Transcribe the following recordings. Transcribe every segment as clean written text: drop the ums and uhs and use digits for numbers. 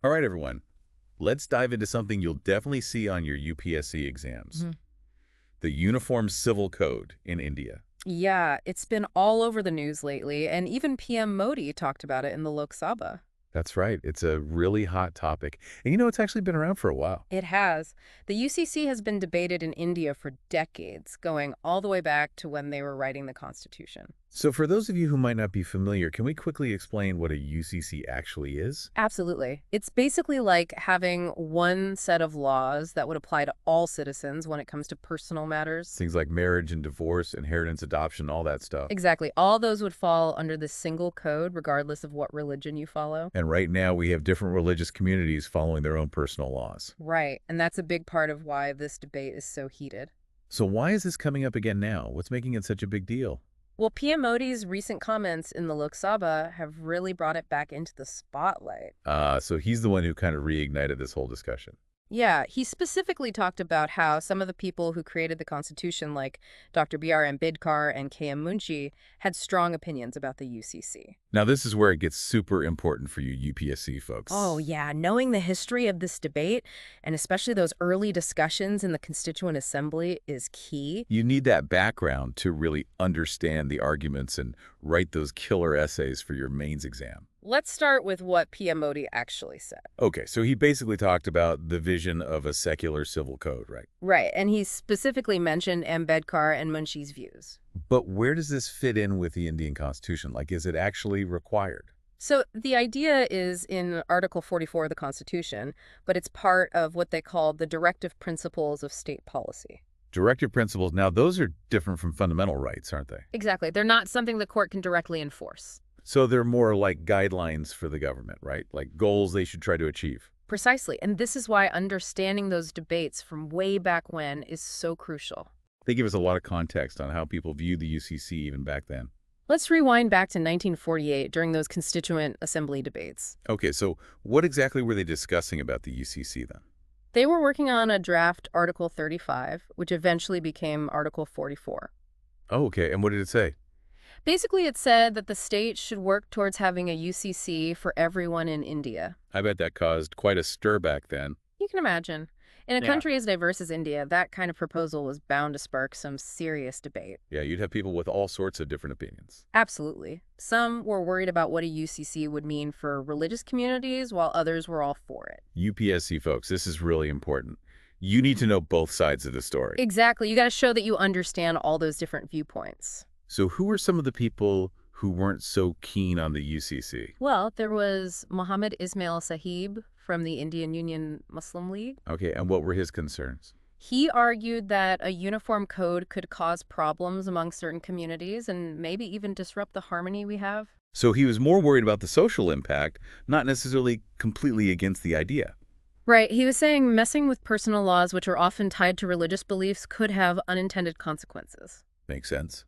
All right, everyone. Let's dive into something you'll definitely see on your UPSC exams. Mhm. The Uniform Civil Code in India. Yeah, it's been all over the news lately, and even PM Modi talked about it in the Lok Sabha. That's right. It's a really hot topic. And you know, it's actually been around for a while. It has. The UCC has been debated in India for decades, going all the way back to when they were writing the Constitution. So for those of you who might not be familiar, can we quickly explain what a UCC actually is? Absolutely. It's basically like having one set of laws that would apply to all citizens when it comes to personal matters. Things like marriage and divorce, inheritance, adoption, all that stuff. Exactly. All those would fall under this single code, regardless of what religion you follow. And right now we have different religious communities following their own personal laws. Right. And that's a big part of why this debate is so heated. So why is this coming up again now? What's making it such a big deal? Well, PM Modi's recent comments in the Lok Sabha have really brought it back into the spotlight. So he's the one who kind of reignited this whole discussion. Yeah, he specifically talked about how some of the people who created the Constitution, like Dr. B.R. Ambedkar and K.M. Munshi, had strong opinions about the UCC. Now, this is where it gets super important for you UPSC folks. Oh, yeah, knowing the history of this debate, and especially those early discussions in the Constituent Assembly, is key. You need that background to really understand the arguments and write those killer essays for your mains exam. Let's start with what PM Modi actually said. Okay, so he basically talked about the vision of a secular civil code, right? Right, and he specifically mentioned Ambedkar and Munshi's views. But where does this fit in with the Indian Constitution? Like, is it actually required? So the idea is in Article 44 of the Constitution, but it's part of what they call the directive principles of state policy. Directive principles, now those are different from fundamental rights, aren't they? Exactly. They're not something the court can directly enforce. So they're more like guidelines for the government, right? Like goals they should try to achieve. Precisely. And this is why understanding those debates from way back when is so crucial. They give us a lot of context on how people viewed the UCC even back then. Let's rewind back to 1948 during those Constituent Assembly debates. Okay, so what exactly were they discussing about the UCC then? They were working on a draft Article 35, which eventually became Article 44. Oh, okay, and what did it say? Basically, it said that the state should work towards having a UCC for everyone in India. I bet that caused quite a stir back then. You can imagine. In a Yeah. country as diverse as India, that kind of proposal was bound to spark some serious debate. Yeah, you'd have people with all sorts of different opinions. Absolutely. Some were worried about what a UCC would mean for religious communities, while others were all for it. UPSC folks, this is really important. You need to know both sides of the story. Exactly. You got to show that you understand all those different viewpoints. So who are some of the people who weren't so keen on the UCC? Well, there was Muhammad Ismail Sahib from the Indian Union Muslim League. Okay, and what were his concerns? He argued that a uniform code could cause problems among certain communities and maybe even disrupt the harmony we have. So he was more worried about the social impact, not necessarily completely against the idea. Right. He was saying messing with personal laws, which are often tied to religious beliefs, could have unintended consequences. Makes sense.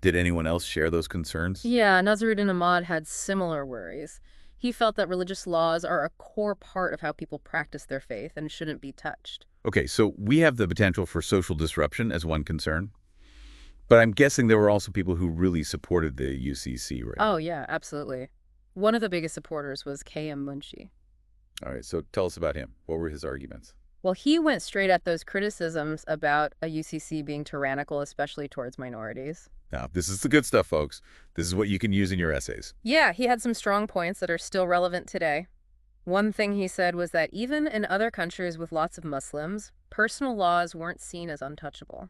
Did anyone else share those concerns? Yeah, Nazaruddin Ahmad had similar worries. He felt that religious laws are a core part of how people practice their faith and shouldn't be touched. Okay, so we have the potential for social disruption as one concern, but I'm guessing there were also people who really supported the UCC, right? Oh, yeah, absolutely. One of the biggest supporters was K.M. Munshi. All right, so tell us about him. What were his arguments? Well, he went straight at those criticisms about a UCC being tyrannical, especially towards minorities. Now, this is the good stuff, folks. This is what you can use in your essays. Yeah, he had some strong points that are still relevant today. One thing he said was that even in other countries with lots of Muslims, personal laws weren't seen as untouchable.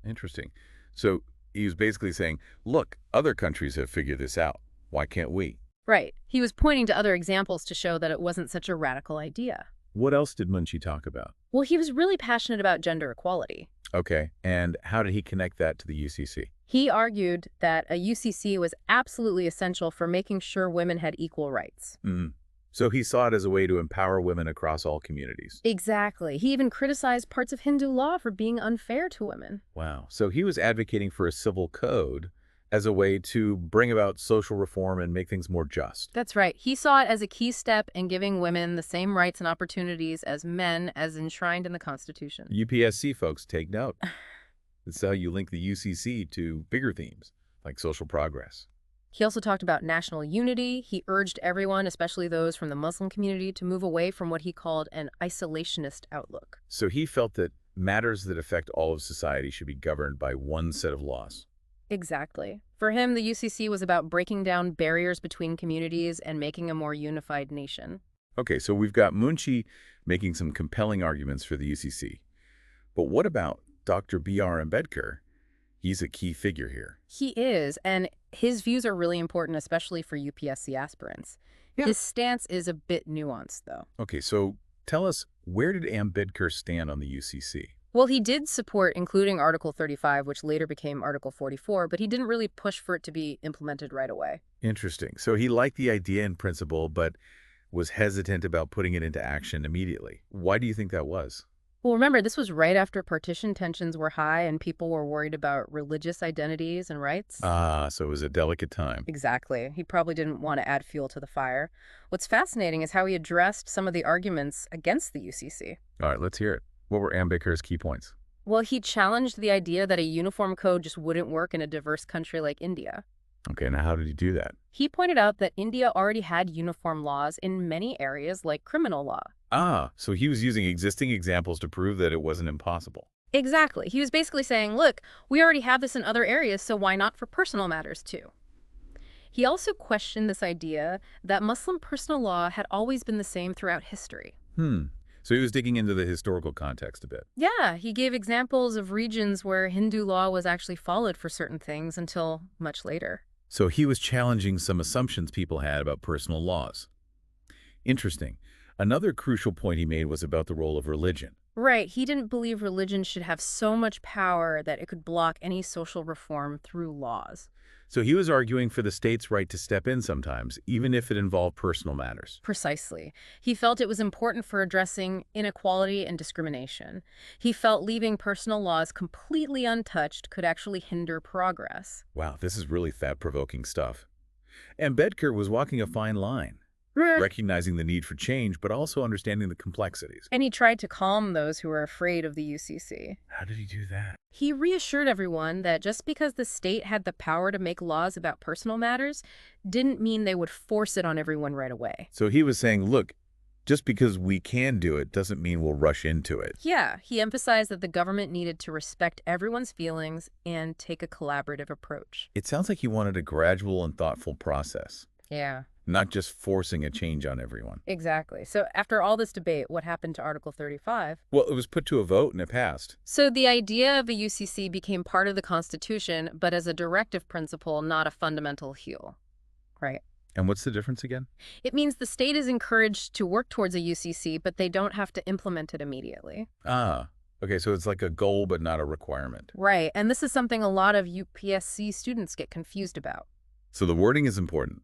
Interesting. So he was basically saying, look, other countries have figured this out. Why can't we? Right. He was pointing to other examples to show that it wasn't such a radical idea. What else did Munshi talk about? Well, he was really passionate about gender equality. Okay, and how did he connect that to the UCC? He argued that a UCC was absolutely essential for making sure women had equal rights. So he saw it as a way to empower women across all communities. Exactly. He even criticized parts of Hindu law for being unfair to women. Wow. So he was advocating for a civil code as a way to bring about social reform and make things more just. That's right. He saw it as a key step in giving women the same rights and opportunities as men as enshrined in the Constitution. UPSC folks, take note. This is how you link the UCC to bigger themes like social progress. He also talked about national unity. He urged everyone, especially those from the Muslim community, to move away from what he called an isolationist outlook. So he felt that matters that affect all of society should be governed by one set of laws. Exactly. For him, the UCC was about breaking down barriers between communities and making a more unified nation. Okay, so we've got Munshi making some compelling arguments for the UCC. But what about Dr. B.R. Ambedkar? He's a key figure here. He is, and his views are really important, especially for UPSC aspirants. Yeah. His stance is a bit nuanced, though. Okay, so tell us, where did Ambedkar stand on the UCC? Well, he did support including Article 35, which later became Article 44, but he didn't really push for it to be implemented right away. Interesting. So he liked the idea in principle, but was hesitant about putting it into action immediately. Why do you think that was? Well, remember, this was right after partition tensions were high and people were worried about religious identities and rights. Ah, so it was a delicate time. Exactly. He probably didn't want to add fuel to the fire. What's fascinating is how he addressed some of the arguments against the UCC. All right, let's hear it. What were Ambedkar's key points? Well, he challenged the idea that a uniform code just wouldn't work in a diverse country like India. Okay, now how did he do that? He pointed out that India already had uniform laws in many areas like criminal law. Ah, so he was using existing examples to prove that it wasn't impossible. Exactly. He was basically saying, look, we already have this in other areas, so why not for personal matters too? He also questioned this idea that Muslim personal law had always been the same throughout history. So he was digging into the historical context a bit. Yeah, he gave examples of regions where Hindu law was actually followed for certain things until much later. So he was challenging some assumptions people had about personal laws. Interesting. Another crucial point he made was about the role of religion. Right, he didn't believe religion should have so much power that it could block any social reform through laws. So he was arguing for the state's right to step in sometimes, even if it involved personal matters. Precisely. He felt it was important for addressing inequality and discrimination. He felt leaving personal laws completely untouched could actually hinder progress. Wow, this is really thought-provoking stuff. Ambedkar was walking a fine line, recognizing the need for change, but also understanding the complexities. And he tried to calm those who were afraid of the UCC. How did he do that? He reassured everyone that just because the state had the power to make laws about personal matters didn't mean they would force it on everyone right away. So he was saying, look, just because we can do it doesn't mean we'll rush into it. Yeah, he emphasized that the government needed to respect everyone's feelings and take a collaborative approach. It sounds like he wanted a gradual and thoughtful process, Yeah. not just forcing a change on everyone. Exactly. So after all this debate, what happened to Article 35? Well, it was put to a vote and it passed. So the idea of a UCC became part of the Constitution, but as a directive principle, not a fundamental heel. Right. And what's the difference again? It means the state is encouraged to work towards a UCC, but they don't have to implement it immediately. Ah, okay, so it's like a goal but not a requirement. Right. And this is something a lot of UPSC students get confused about. So the wording is important.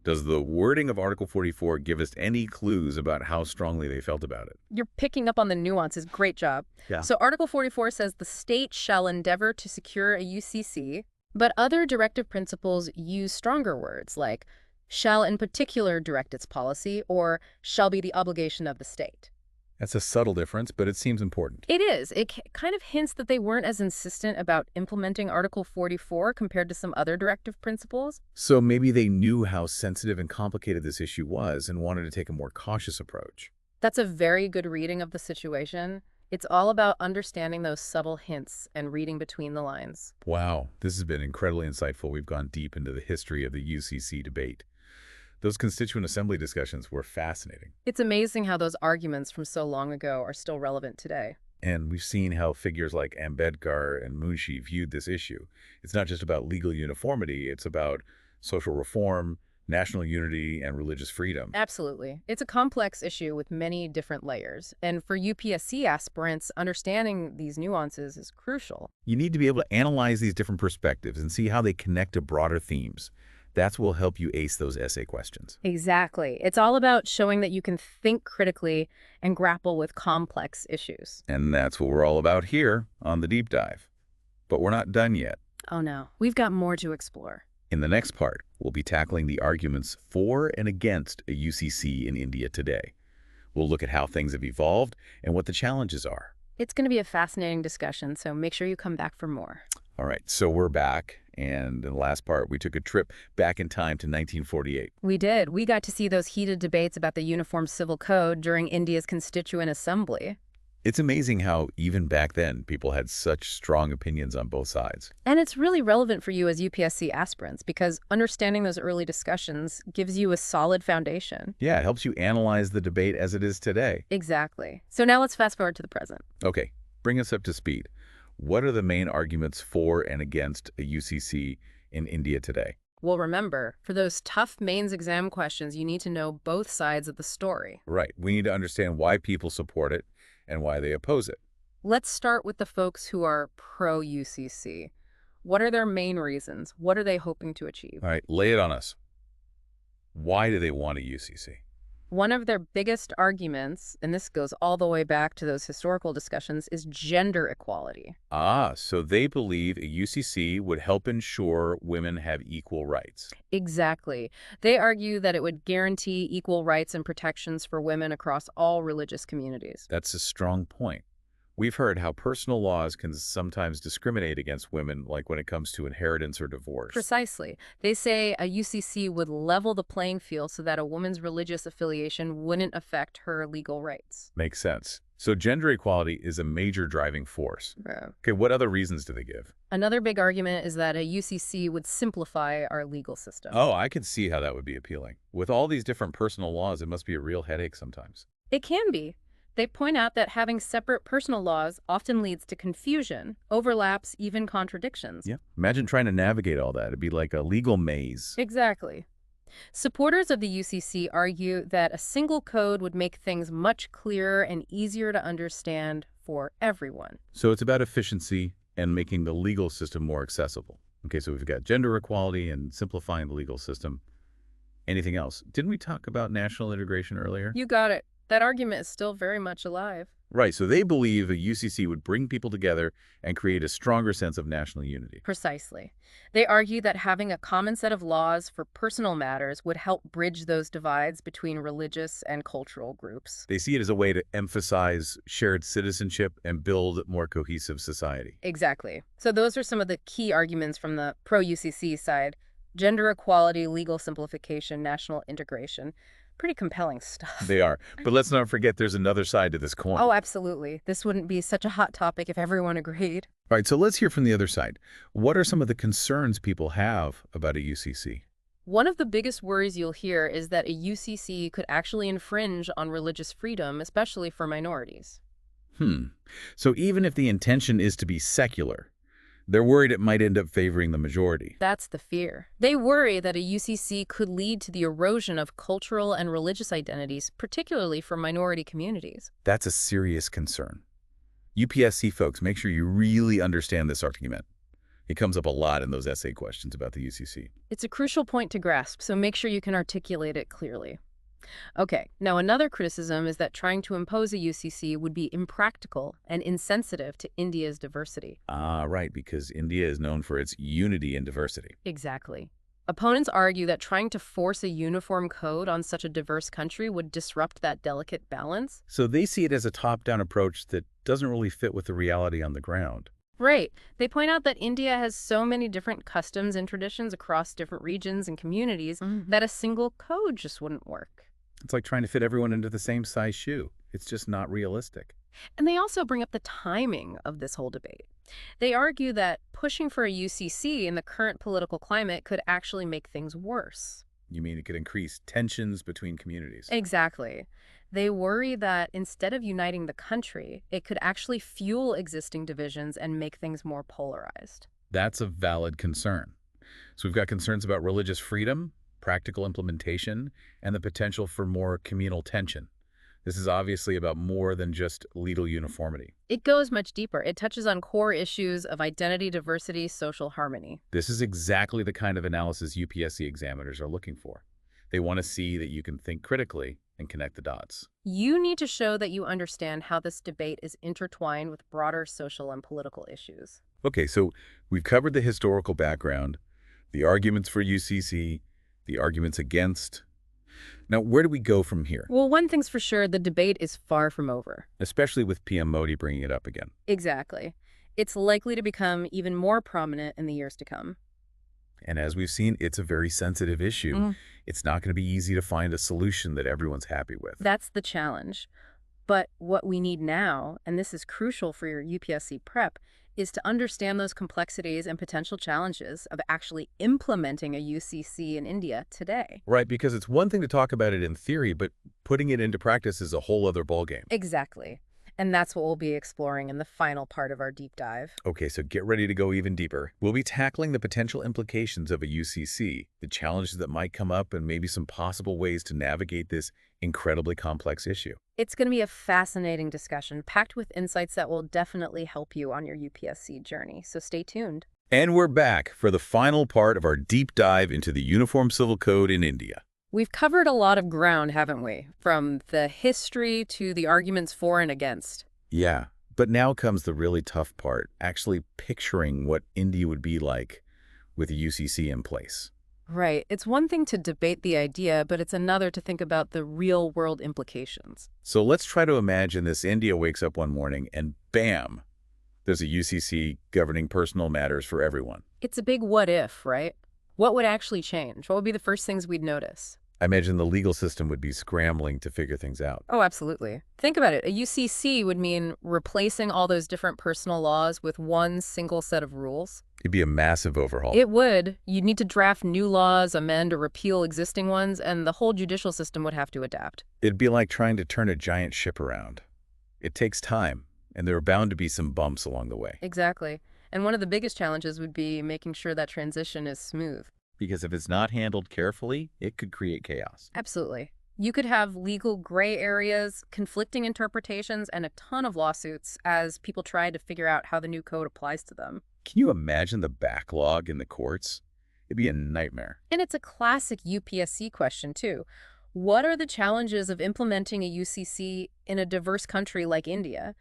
Does the wording of Article 44 give us any clues about how strongly they felt about it? You're picking up on the nuances. Great job. Yeah. So Article 44 says the state shall endeavor to secure a UCC, but other directive principles use stronger words like shall in particular direct its policy or shall be the obligation of the state. That's a subtle difference, but it seems important. It is. It kind of hints that they weren't as insistent about implementing Article 44 compared to some other directive principles. So maybe they knew how sensitive and complicated this issue was and wanted to take a more cautious approach. That's a very good reading of the situation. It's all about understanding those subtle hints and reading between the lines. Wow, this has been incredibly insightful. We've gone deep into the history of the UCC debate. Those constituent assembly discussions were fascinating. It's amazing how those arguments from so long ago are still relevant today. And we've seen how figures like Ambedkar and Munshi viewed this issue. It's not just about legal uniformity, it's about social reform, national unity, and religious freedom. Absolutely. It's a complex issue with many different layers. And for UPSC aspirants, understanding these nuances is crucial. You need to be able to analyze these different perspectives and see how they connect to broader themes. That's what will help you ace those essay questions. Exactly. It's all about showing that you can think critically and grapple with complex issues. And that's what we're all about here on The Deep Dive. But we're not done yet. Oh no, we've got more to explore. In the next part, we'll be tackling the arguments for and against a UCC in India today. We'll look at how things have evolved and what the challenges are. It's going to be a fascinating discussion, so make sure you come back for more. All right, so we're back, And in the last part, we took a trip back in time to 1948. We did. We got to see those heated debates about the Uniform Civil Code during India's Constituent Assembly. It's amazing how, even back then, people had such strong opinions on both sides. And it's really relevant for you as UPSC aspirants because understanding those early discussions gives you a solid foundation. Yeah, it helps you analyze the debate as it is today. Exactly. So now let's fast forward to the present. Okay, bring us up to speed. What are the main arguments for and against a UCC in India today? Well, remember, for those tough mains exam questions, you need to know both sides of the story. Right, we need to understand why people support it and why they oppose it. Let's start with the folks who are pro-UCC. What are their main reasons? What are they hoping to achieve? All right, lay it on us. Why do they want a UCC? One of their biggest arguments, and this goes all the way back to those historical discussions, is gender equality. Ah, so they believe a UCC would help ensure women have equal rights. Exactly. They argue that it would guarantee equal rights and protections for women across all religious communities. That's a strong point. We've heard how personal laws can sometimes discriminate against women, like when it comes to inheritance or divorce. Precisely. They say a UCC would level the playing field so that a woman's religious affiliation wouldn't affect her legal rights. Makes sense. So gender equality is a major driving force. Yeah. Okay, what other reasons do they give? Another big argument is that a UCC would simplify our legal system. Oh, I can see how that would be appealing. With all these different personal laws, it must be a real headache sometimes. It can be. They point out that having separate personal laws often leads to confusion, overlaps, even contradictions. Yeah. Imagine trying to navigate all that. It'd be like a legal maze. Exactly. Supporters of the UCC argue that a single code would make things much clearer and easier to understand for everyone. So it's about efficiency and making the legal system more accessible. Okay, so we've got gender equality and simplifying the legal system. Anything else? Didn't we talk about national integration earlier? You got it. That argument is still very much alive. Right, so they believe a UCC would bring people together and create a stronger sense of national unity. Precisely. They argue that having a common set of laws for personal matters would help bridge those divides between religious and cultural groups. They see it as a way to emphasize shared citizenship and build a more cohesive society. Exactly. So those are some of the key arguments from the pro-UCC side. Gender equality, legal simplification, national integration. Pretty compelling stuff. They are. But let's not forget there's another side to this coin. Oh, absolutely. This wouldn't be such a hot topic if everyone agreed. All right, so let's hear from the other side. What are some of the concerns people have about a UCC? One of the biggest worries you'll hear is that a UCC could actually infringe on religious freedom, especially for minorities. So even if the intention is to be secular, they're worried it might end up favoring the majority. That's the fear. They worry that a UCC could lead to the erosion of cultural and religious identities, particularly for minority communities. That's a serious concern. UPSC folks, make sure you really understand this argument. It comes up a lot in those essay questions about the UCC. It's a crucial point to grasp, so make sure you can articulate it clearly. Okay, now another criticism is that trying to impose a UCC would be impractical and insensitive to India's diversity. Ah, right, because India is known for its unity and diversity. Exactly. Opponents argue that trying to force a uniform code on such a diverse country would disrupt that delicate balance. So they see it as a top-down approach that doesn't really fit with the reality on the ground. Right. They point out that India has so many different customs and traditions across different regions and communities that a single code just wouldn't work. It's like trying to fit everyone into the same size shoe. It's just not realistic. And they also bring up the timing of this whole debate. They argue that pushing for a UCC in the current political climate could actually make things worse. You mean it could increase tensions between communities? Exactly. They worry that instead of uniting the country, it could actually fuel existing divisions and make things more polarized. That's a valid concern. So we've got concerns about religious freedom, practical implementation, and the potential for more communal tension. This is obviously about more than just legal uniformity. It goes much deeper. It touches on core issues of identity, diversity, social harmony. This is exactly the kind of analysis UPSC examiners are looking for. They want to see that you can think critically and connect the dots. You need to show that you understand how this debate is intertwined with broader social and political issues. Okay, so we've covered the historical background, the arguments for UCC, the arguments against. Now, where do we go from here? Well, one thing's for sure, the debate is far from over. Especially with PM Modi bringing it up again. Exactly. It's likely to become even more prominent in the years to come. And as we've seen, it's a very sensitive issue. Mm, It's not going to be easy to find a solution that everyone's happy with. that's the challenge. But what we need now, and this is crucial for your UPSC prep, is to understand those complexities and potential challenges of actually implementing a UCC in India today. Right, because it's one thing to talk about it in theory, but putting it into practice is a whole other ballgame. Exactly. And that's what we'll be exploring in the final part of our deep dive. Okay, so get ready to go even deeper. We'll be tackling the potential implications of a UCC, the challenges that might come up, and maybe some possible ways to navigate this incredibly complex issue. It's going to be a fascinating discussion, packed with insights that will definitely help you on your UPSC journey. So stay tuned. And we're back for the final part of our deep dive into the Uniform Civil Code in India. We've covered a lot of ground, haven't we? From the history to the arguments for and against. Yeah, but now comes the really tough part, actually picturing what India would be like with a UCC in place. Right. It's one thing to debate the idea, but it's another to think about the real-world implications. So let's try to imagine this. India wakes up one morning and bam, there's a UCC governing personal matters for everyone. It's a big what if, right? What would actually change? What would be the first things we'd notice? I imagine the legal system would be scrambling to figure things out. Oh, absolutely. Think about it. A UCC would mean replacing all those different personal laws with one single set of rules. It'd be a massive overhaul. It would. You'd need to draft new laws, amend or repeal existing ones, and the whole judicial system would have to adapt. It'd be like trying to turn a giant ship around. It takes time, and there are bound to be some bumps along the way. Exactly. And one of the biggest challenges would be making sure that transition is smooth. Because if it's not handled carefully, it could create chaos. Absolutely. You could have legal gray areas, conflicting interpretations, and a ton of lawsuits as people try to figure out how the new code applies to them. Can you imagine the backlog in the courts? It'd be a nightmare. And it's a classic UPSC question, too. What are the challenges of implementing a UCC in a diverse country like India?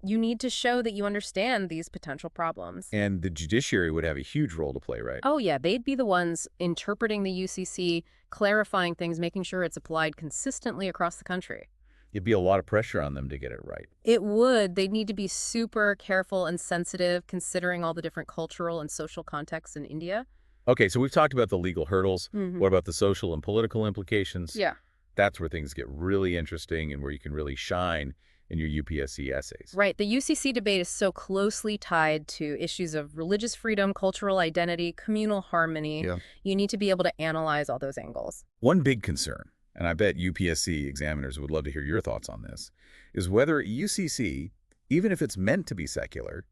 You need to show that you understand these potential problems. And the judiciary would have a huge role to play, right? Oh, yeah, they'd be the ones interpreting the UCC, clarifying things, making sure it's applied consistently across the country. It'd be a lot of pressure on them to get it right. It would. They'd need to be super careful and sensitive, considering all the different cultural and social contexts in India. Okay, so we've talked about the legal hurdles. Mhm. What about the social and political implications? Yeah. That's where things get really interesting and where you can really shine in your UPSC essays. Right. The UCC debate is so closely tied to issues of religious freedom, cultural identity, communal harmony. Yeah. You need to be able to analyze all those angles. One big concern, and I bet UPSC examiners would love to hear your thoughts on this, is whether UCC, even if it's meant to be secular,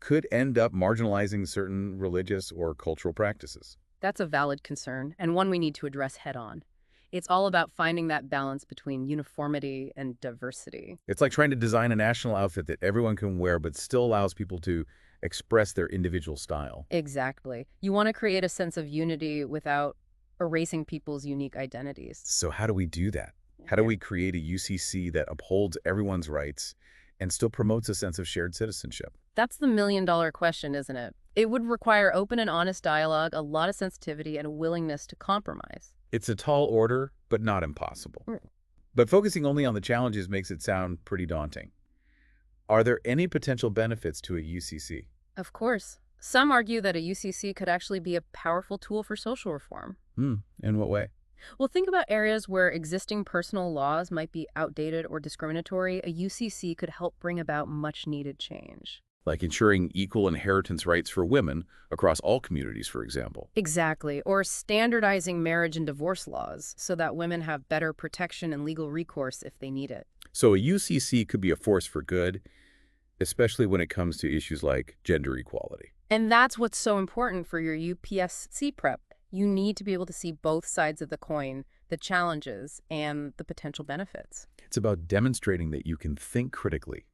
could end up marginalizing certain religious or cultural practices. That's a valid concern, and one we need to address head on. It's all about finding that balance between uniformity and diversity. It's like trying to design a national outfit that everyone can wear but still allows people to express their individual style. Exactly. You want to create a sense of unity without erasing people's unique identities. So how do we do that? How do we create a UCC that upholds everyone's rights and still promotes a sense of shared citizenship? That's the million-dollar question, isn't it? It would require open and honest dialogue, a lot of sensitivity, and a willingness to compromise. It's a tall order, but not impossible. But focusing only on the challenges makes it sound pretty daunting. Are there any potential benefits to a UCC? Of course. Some argue that a UCC could actually be a powerful tool for social reform. In what way? Well, think about areas where existing personal laws might be outdated or discriminatory. A UCC could help bring about much-needed change. Like ensuring equal inheritance rights for women across all communities, for example. Exactly. Or standardizing marriage and divorce laws so that women have better protection and legal recourse if they need it. So a UCC could be a force for good, especially when it comes to issues like gender equality. And that's what's so important for your UPSC prep. You need to be able to see both sides of the coin, the challenges and the potential benefits. It's about demonstrating that you can think critically,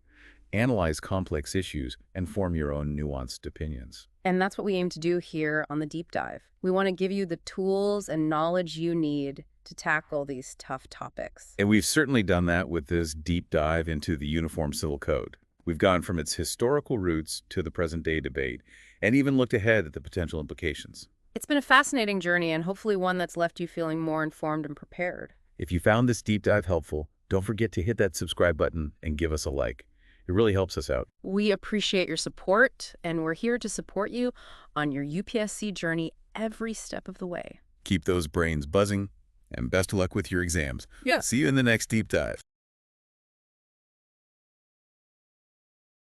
analyze complex issues, and form your own nuanced opinions. And that's what we aim to do here on the deep dive. We want to give you the tools and knowledge you need to tackle these tough topics. And we've certainly done that with this deep dive into the Uniform Civil Code. We've gone from its historical roots to the present-day debate, and even looked ahead at the potential implications. It's been a fascinating journey, and hopefully one that's left you feeling more informed and prepared. If you found this deep dive helpful, don't forget to hit that subscribe button and give us a like. It really helps us out. We appreciate your support, and we're here to support you on your UPSC journey every step of the way. Keep those brains buzzing, and best of luck with your exams. Yeah. See you in the next deep dive.